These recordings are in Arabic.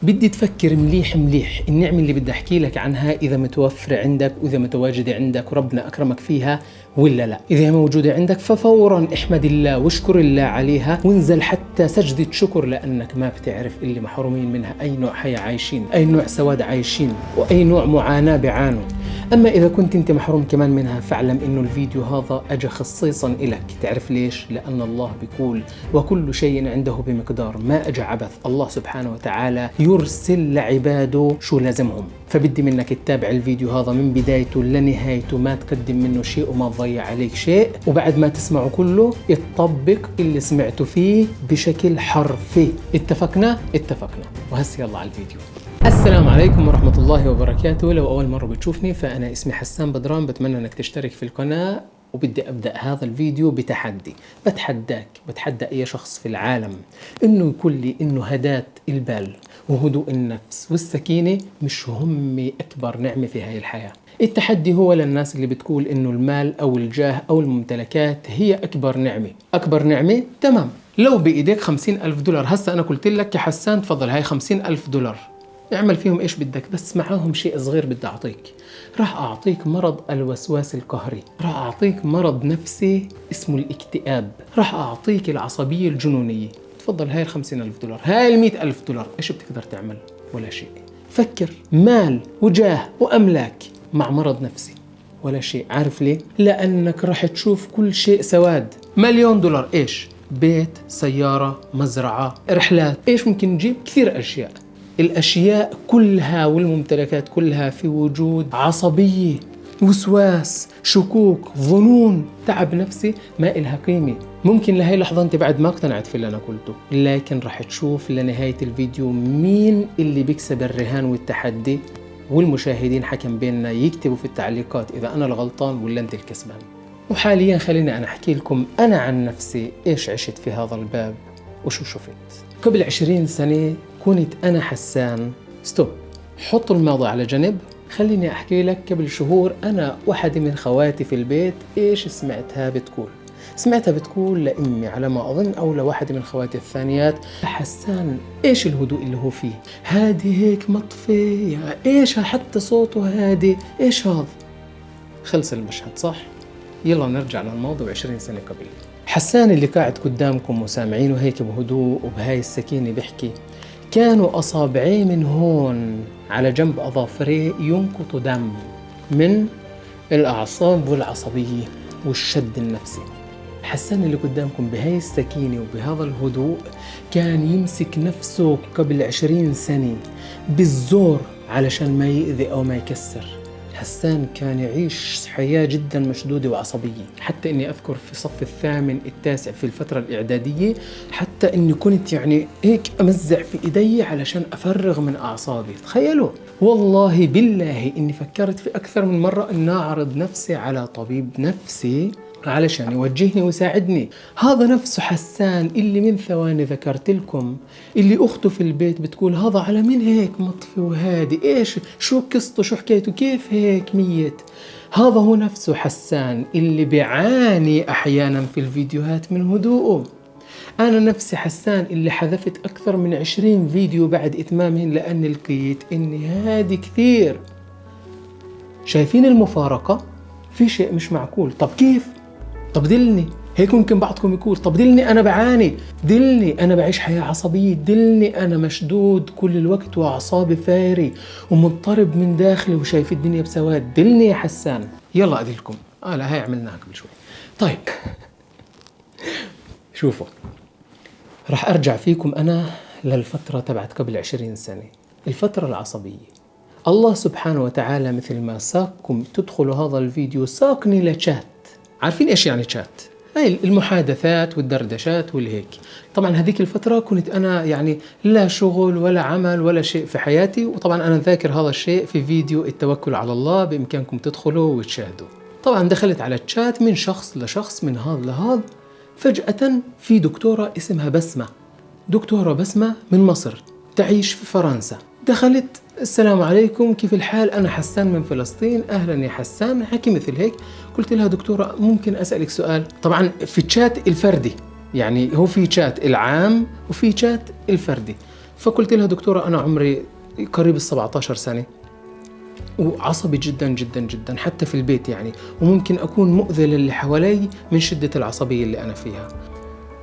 بدي تفكر مليح مليح النعمة اللي بدي أحكي لك عنها إذا متوفرة عندك وإذا متواجدة عندك وربنا أكرمك فيها ولا لا. إذا هي موجودة عندك ففورا احمد الله واشكر الله عليها، وانزل حتى سجدة شكر، لأنك ما بتعرف اللي محرومين منها أي نوع حياة عايشين، أي نوع سواد عايشين، وأي نوع معاناة بيعانوا. أما إذا كنت أنت محروم كمان منها فاعلم إنه الفيديو هذا أجى خصيصا إلك. تعرف ليش؟ لأن الله بيقول وكل شيء عنده بمقدار، ما أجى عبث. الله سبحانه وتعالى يرسل لعباده شو لازمهم. فبدي منك تتابع الفيديو هذا من بدايته لنهايته، ما تقدم منه شيء وما تضيع عليك شيء، وبعد ما تسمعه كله تطبق اللي سمعته فيه بشكل حرفي. اتفقنا؟ اتفقنا. وهسه يلا على الفيديو. السلام عليكم ورحمة الله وبركاته. لو أول مرة بتشوفني فأنا اسمي حسان بدران، بتمنى أنك تشترك في القناة. وبدي أبدأ هذا الفيديو بتحدي. بتحدى أي شخص في العالم إنه يقول لي إنه هداة البال وهدوء النفس والسكينة مش هم أكبر نعمة في هاي الحياة. التحدي هو للناس اللي بتقول إنه المال أو الجاه أو الممتلكات هي أكبر نعمة. أكبر نعمة؟ تمام. لو بإيديك 50,000 دولار، هسا أنا قلت لك يا حسان تفضل هاي 50,000 دولار، اعمل فيهم ايش بدك، بس معاهم شيء صغير بدي اعطيك. راح اعطيك مرض الوسواس القهري، راح اعطيك مرض نفسي اسمه الاكتئاب، راح اعطيك العصبية الجنونية. تفضل هاي 50,000 دولار، هاي 100,000 دولار، ايش بتقدر تعمل؟ ولا شيء. فكر، مال وجاه واملاك مع مرض نفسي، ولا شيء. عارف ليه؟ لانك راح تشوف كل شيء سواد. مليون دولار ايش؟ بيت، سيارة، مزرعة، رحلات، ايش ممكن نجيب؟ كثير اشياء. الأشياء كلها والممتلكات كلها في وجود عصبية، وسواس، شكوك، ظنون، تعب نفسي ما إلها قيمة. ممكن لهي اللحظة أنت بعد ما اقتنعت في اللي أنا قلته، لكن رح تشوف لنهاية الفيديو مين اللي بيكسب الرهان والتحدي، والمشاهدين حكم بيننا يكتبوا في التعليقات إذا أنا الغلطان ولا أنت الكسبان. وحاليا خليني أنا أحكي لكم أنا عن نفسي إيش عشت في هذا الباب وشو شفت. قبل 20 سنة كنت أنا حسان. ستوب، حطوا الماضي على جنب. خليني أحكي لك قبل شهور أنا واحدة من خواتي في البيت إيش سمعتها بتقول لأمي على ما أظن أو لواحدة من خواتي الثانيات: حسان إيش الهدوء اللي هو فيه؟ هادي هيك مطفي، إيش حتى صوته هادي، إيش هذا؟ خلص المشهد صح؟ يلا نرجع للماضي 20 سنة قبل. حسان اللي قاعد قدامكم وسامعينه هيك بهدوء وبهاي السكينة بيحكي، كانوا أصابعي من هون على جنب أظافري ينقطوا دم من الأعصاب والعصبية والشد النفسي. حسان اللي قدامكم بهاي السكينة وبهذا الهدوء كان يمسك نفسه قبل 20 سنة بالزور علشان ما يؤذي أو ما يكسر. حسان كان يعيش حياة جدا مشدودة وعصبية، حتى اني اذكر في صف الثامن التاسع في الفترة الاعدادية حتى اني كنت يعني هيك امزع في ايدي علشان افرغ من اعصابي. تخيلوا، والله بالله اني فكرت في اكثر من مرة ان اعرض نفسي على طبيب نفسي علشان يوجهني ويساعدني. هذا نفسه حسان اللي من ثواني ذكرت لكم، اللي أخته في البيت بتقول هذا على مين هيك مطفي وهادي، إيش شو قصته شو حكايته كيف هيك ميت. هذا هو نفسه حسان اللي بيعاني أحيانا في الفيديوهات من هدوءه. أنا نفسي حسان اللي حذفت أكثر من 20 فيديو بعد إتمامهن لأني لقيت إني هادي كثير. شايفين المفارقة؟ في شيء مش معقول. طب كيف؟ طب دلني. هيك ممكن بعضكم يقول طب دلني أنا بعاني، دلني أنا بعيش حياة عصبية، دلني أنا مشدود كل الوقت وأعصابي فاري ومضطرب من داخلي وشايف الدنيا بسواد، دلني يا حسان. يلا أدلكم. لا هاي عملناها قبل شوي. طيب شوفوا، راح أرجع فيكم أنا للفترة تبعت قبل 20 سنة، الفترة العصبية. الله سبحانه وتعالى مثل ما ساقكم تدخلوا هذا الفيديو ساقني لشات. عارفين إيش يعني شات؟ هاي المحادثات والدردشات والهيك. طبعا هذيك الفترة كنت أنا يعني لا شغل ولا عمل ولا شيء في حياتي، وطبعا أنا ذاكر هذا الشيء في فيديو التوكل على الله، بإمكانكم تدخلوا وتشاهدوا. طبعا دخلت على الشات من شخص لشخص، من هذا لهذا. فجأة في دكتورة اسمها بسمة، دكتورة بسمة من مصر تعيش في فرنسا. دخلت: السلام عليكم، كيف الحال؟ أنا حسان من فلسطين. أهلا يا حسان. حكي مثل هيك. قلت لها: دكتورة ممكن أسألك سؤال؟ طبعا في الشات الفردي، يعني هو في شات العام وفي شات الفردي. فقلت لها دكتورة أنا عمري قريب 17 سنة وعصبي جدا جدا جدا حتى في البيت يعني، وممكن أكون مؤذي للي حوالي من شدة العصبية اللي أنا فيها.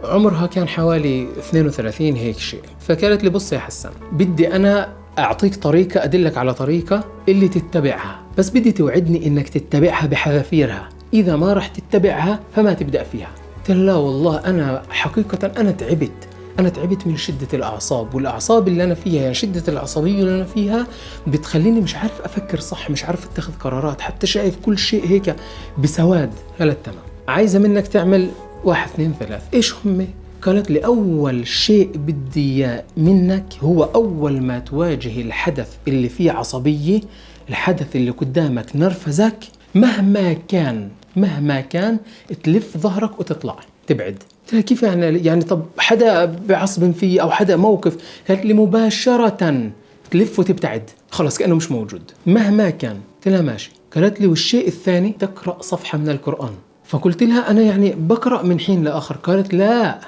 عمرها كان حوالي 32 هيك شيء. فقالت لي بص يا حسن، بدي أنا أعطيك طريقة، أدلك على طريقة اللي تتبعها، بس بدي توعدني إنك تتبعها بحذافيرها، إذا ما رح تتبعها فما تبدأ فيها. قلت لا والله أنا حقيقة أنا تعبت من شدة الأعصاب، والأعصاب اللي أنا فيها يعني شدة العصبية اللي أنا فيها بتخليني مش عارف أفكر صح، مش عارف أتخذ قرارات، حتى شايف كل شيء هيك بسواد. قالت تمام، عايزة منك تعمل 1 2 3. إيش هم؟ قالت لي أول شيء بدي إياه منك هو أول ما تواجه الحدث اللي فيه عصبية، الحدث اللي قدامك نرفزك، مهما كان تلف ظهرك وتطلع تبعد. قلت لها كيف يعني طب حدا بعصب فيه أو حدا موقف؟ قالت لي مباشرة تلف وتبتعد، خلاص كأنه مش موجود مهما كان. قلت لها ماشي. قالت لي والشيء الثاني تقرأ صفحة من القرآن. فقلت لها أنا يعني بقرأ من حين لآخر. قالت لا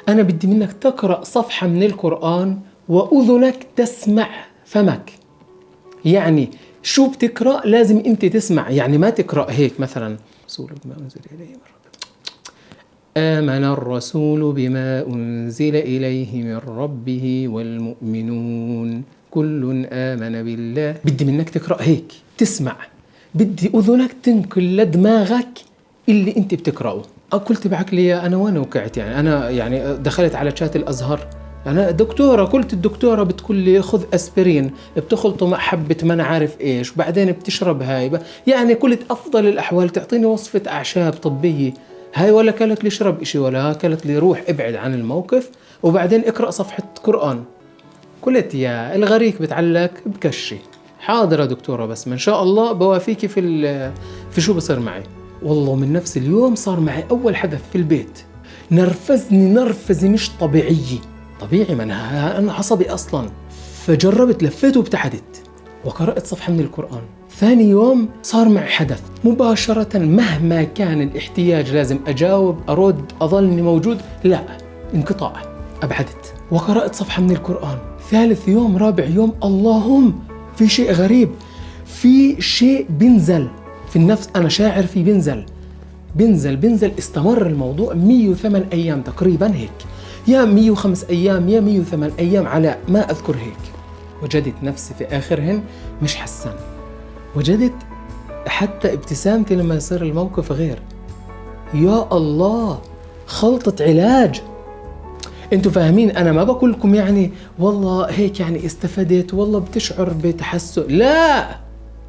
أنا بدي منك تقرأ صفحة من القرآن وأذنك تسمع فمك. يعني شو بتقرأ لازم أنت تسمع، يعني ما تقرأ هيك مثلا رسول بما أنزل إليه من ربه، آمن الرسول بما أنزل إليه من ربه والمؤمنون كل آمن بالله. بدي منك تقرأ هيك تسمع، بدي أذنك تنقل لدماغك اللي أنت بتقرأه. قلت بعقلي أنا وين وقعت يعني؟ أنا يعني دخلت على شات الأزهر، أنا دكتورة، قلت الدكتورة بتقول لي خذ أسبرين بتخلطه مع حبة ما أنا عارف إيش وبعدين بتشرب هاي يعني قلت أفضل الأحوال تعطيني وصفة أعشاب طبية هاي، ولا قالت لي اشرب إشي ولا قالت لي روح ابعد عن الموقف وبعدين اقرأ صفحة قرآن. قلت يا الغريق بتعلق بكشي. حاضر يا دكتورة، بس ما إن شاء الله بوافيكي في شو بصير معي. والله من نفس اليوم صار معي أول حدث في البيت نرفزني نرفزة مش طبيعية. طبيعي ما أنا عصبي أصلا. فجربت لفيت وابتعدت وقرأت صفحة من القرآن. ثاني يوم صار معي حدث مباشرة، مهما كان الاحتياج لازم أجاوب أرد أظلني موجود، لا انقطاع، أبعدت وقرأت صفحة من القرآن. ثالث يوم رابع يوم اللهم في شيء غريب، في شيء بنزل في النفس، أنا شاعر في بنزل. استمر الموضوع 108 أيام تقريبا هيك، يا 105 أيام يا 108 أيام على ما أذكر هيك. وجدت نفسي في آخرهن مش حسان، وجدت حتى ابتسامتي لما يصير الموقف غير. يا الله، خلطة علاج. انتوا فاهمين؟ انا ما بقول لكم يعني والله هيك يعني استفدت والله بتشعر بتحسن،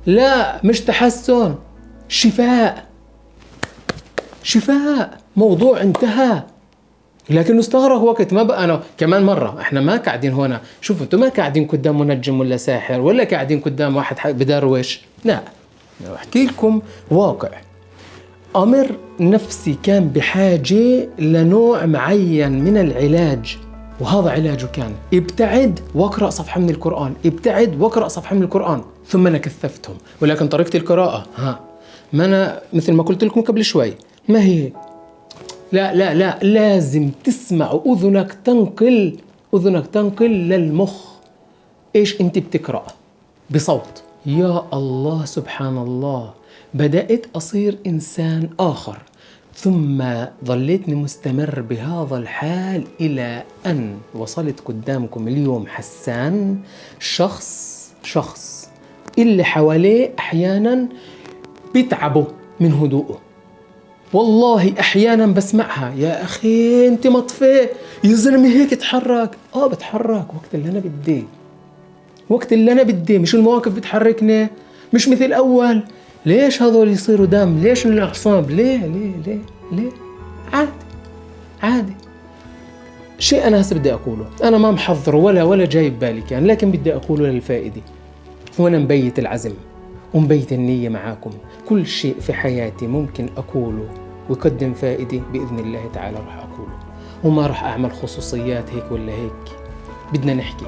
لا مش تحسن، شفاء، موضوع انتهى. لكن استغرق وقت، ما بقى أنا كمان مرة إحنا ما قاعدين هنا، شوفوا أنتوا ما قاعدين قدام منجم ولا ساحر ولا قاعدين قدام واحد بدروش، لا أحكي لكم واقع. أمر نفسي كان بحاجة لنوع معين من العلاج، وهذا علاجه كان ابتعد واقرأ صفحة من القرآن، ابتعد واقرأ صفحة من القرآن. ثم أنا كثفتهم، ولكن طريقة القراءة ما أنا مثل ما قلت لكم قبل شوي ما هي. لا لازم تسمع، أذنك تنقل للمخ إيش أنت بتقرأ بصوت. يا الله سبحان الله، بدأت أصير إنسان آخر، ثم ظليتني مستمر بهذا الحال إلى أن وصلت قدامكم اليوم حسان شخص اللي حواليه أحيانا بيتعبوا من هدوءه. والله أحيانا بسمعها يا أخي أنت مطفي يا زلمة هيك تحرك. بتحرك وقت اللي أنا بدي، مش المواقف بتحركني، مش مثل أول. ليش هذول يصيروا دم؟ ليش من الأعصاب؟ ليه عادي. شيء أنا هسه بدي أقوله، أنا ما محضر ولا جايب بالي كان، لكن بدي أقوله للفائدة، وأنا مبيت العزم ومبيت النية معاكم. كل شيء في حياتي ممكن أقوله ويقدم فائدة بإذن الله تعالى راح أقوله، وما راح أعمل خصوصيات هيك ولا هيك. بدنا نحكي،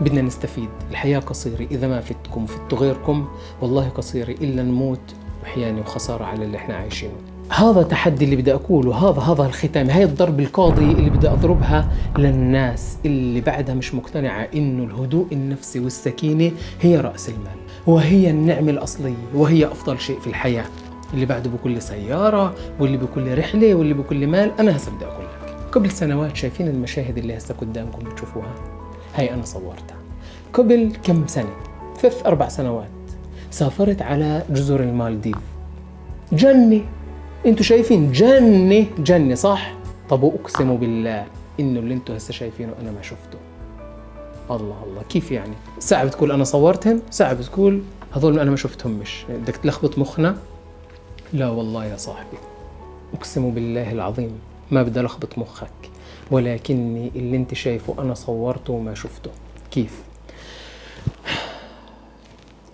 بدنا نستفيد. الحياة قصيرة، إذا ما فتكم وفتوا غيركم والله قصيرة، إلا نموت وحياني وخسارة على اللي احنا عايشينه. هذا تحدي اللي بدي أقوله، هذا الختام، هاي الضرب القاضي اللي بدي أضربها للناس اللي بعدها مش مقتنعة إنه الهدوء النفسي والسكينة هي رأس المال وهي النعمة الأصلية وهي أفضل شيء في الحياة. اللي بعده بكل سيارة واللي بكل رحلة واللي بكل مال. أنا هسه بدي أقول لك، قبل سنوات شايفين المشاهد اللي هسه قدامكم بتشوفوها؟ هاي أنا صورتها قبل كم سنة، 4 سنوات. سافرت على جزر المالديف، جنة، انتوا شايفين جنة صح؟ طب اقسم بالله انه اللي انتوا هسه شايفينه انا ما شفته. الله كيف يعني؟ ساعة بتقول انا صورتهم، ساعة بتقول هذول انا ما شفتهم. مش بدك تلخبط مخنا؟ لا والله يا صاحبي، اقسم بالله العظيم ما بدي الخبط مخك، ولكني اللي انت شايفه انا صورته وما شفته. كيف؟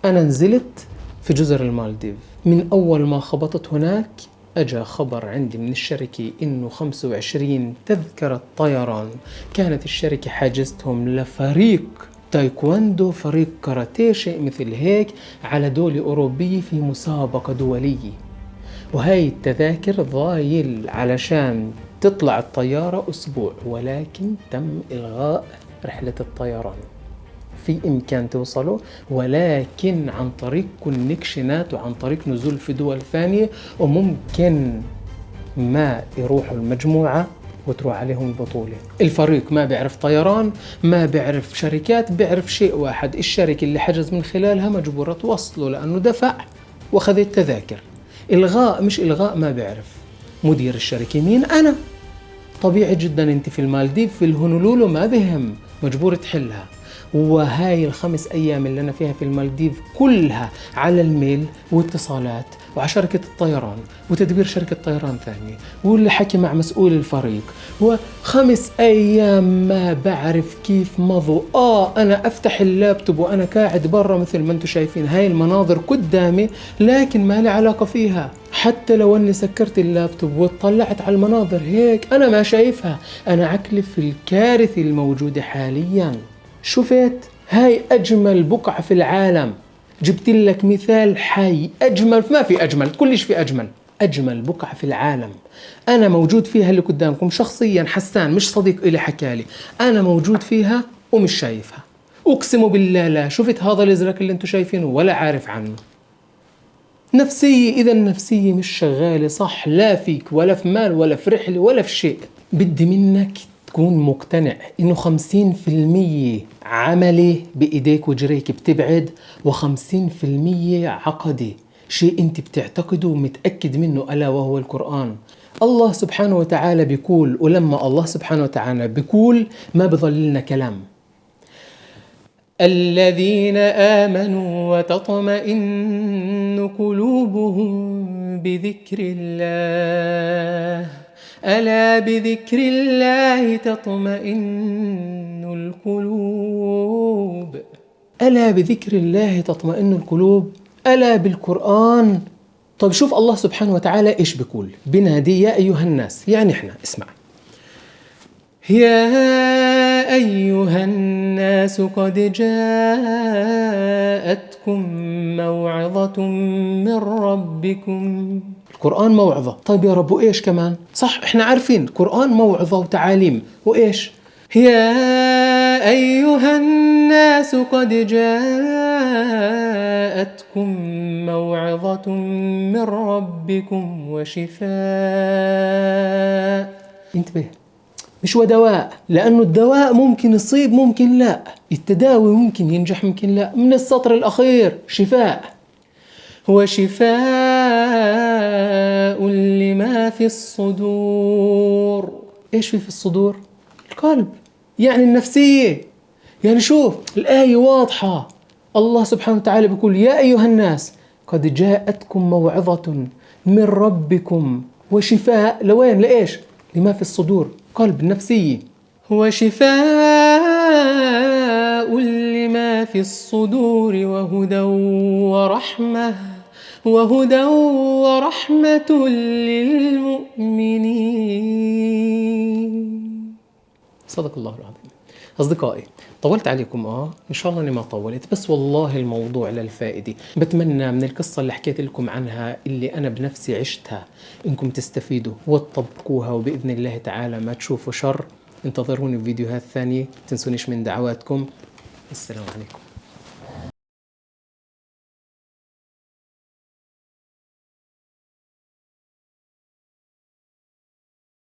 انا نزلت في جزر المالديف، من اول ما خبطت هناك أجا خبر عندي من الشركة إنه 25 تذكرة طيران كانت الشركة حاجزتهم لفريق تايكواندو، فريق كاراتيه، شيء مثل هيك، على دولة أوروبية في مسابقة دولية. وهاي التذاكر ضايل علشان تطلع الطيارة أسبوع، ولكن تم إلغاء رحلة الطيران. في إمكان توصلوا، ولكن عن طريق كونكشنات وعن طريق نزول في دول ثانية، وممكن ما يروحوا المجموعة وتروح عليهم البطولة. الفريق ما بيعرف طيران، ما بيعرف شركات، بيعرف شيء واحد، الشركة اللي حجز من خلالها مجبورة توصله لأنه دفع وأخذ التذاكر. إلغاء مش إلغاء ما بيعرف. مدير الشركة مين؟ أنا. طبيعي جدا انت في المالديف في الهونولولو ما بهم، مجبور تحلها. وهاي ال5 أيام اللي أنا فيها في المالديف كلها على الميل واتصالات وعلى شركة الطيران وتدبير شركة طيران ثانية واللي حكي مع مسؤول الفريق، و5 أيام ما بعرف كيف مضوا. أنا أفتح اللابتوب وأنا قاعد برا مثل ما أنتم شايفين، هاي المناظر قدامي لكن ما لي علاقة فيها. حتى لو أني سكرت اللابتوب وطلعت على المناظر هيك أنا ما شايفها، أنا عكلف في الكارثة الموجودة حالياً. شفت؟ هاي أجمل بقعة في العالم. جبت لك مثال حي، أجمل، ما في أجمل، كلش في أجمل بقعة في العالم. أنا موجود فيها، اللي قدامكم شخصيا حسان مش صديق إلي حكالي، أنا موجود فيها ومش شايفها. أقسم بالله لا شفت هذا الإزرق اللي انتو شايفينه ولا عارف عنه. نفسية، إذا النفسية مش شغالة صح، لا فيك ولا في مال ولا في رحلة ولا في شيء. بدي منك تكون مقتنع إنه 50% عملي بإيديك وجريك بتبعد، و50% عقدي، شيء أنت بتعتقده ومتأكد منه، ألا وهو القرآن. الله سبحانه وتعالى بيقول، ولما الله سبحانه وتعالى بيقول ما بظللنا كلام: الذين آمنوا وتطمئن قلوبهم بذكر الله، ألا بذكر الله تطمئن القلوب. ألا بذكر الله تطمئن القلوب، ألا بالقرآن. طيب شوف الله سبحانه وتعالى إيش بيقول، بنادي يا أيها الناس، يعني إحنا اسمع: يا أيها الناس قد جاءتكم موعظة من ربكم. القرآن موعظة، طيب يا رب وإيش كمان؟ صح إحنا عارفين القرآن موعظة وتعاليم، وإيش؟ يا أيها الناس قد جاءتكم موعظة من ربكم وشفاء. انتبه، مش ودواء، لأنه الدواء ممكن يصيب ممكن لا، التداوي ممكن ينجح ممكن لا. من السطر الأخير شفاء، هو شفاء لما في الصدور. إيش في الصدور؟ القلب، يعني النفسية. يعني شوف الآية واضحة، الله سبحانه وتعالى بيقول يا أيها الناس قد جاءتكم موعظة من ربكم وشفاء لوين؟ لإيش؟ لما في الصدور، قلب، النفسية. هو شفاء لما في الصدور وهدى ورحمة للمؤمنين. صدق الله العظيم. أصدقائي، طولت عليكم إن شاء الله إني ما طولت، بس والله الموضوع للفائدة. بتمنى من القصة اللي حكيت لكم عنها اللي أنا بنفسي عشتها إنكم تستفيدوا وتطبقوها، وبإذن الله تعالى ما تشوفوا شر. انتظروني في فيديوهات ثانية، تنسونيش من دعواتكم. السلام عليكم.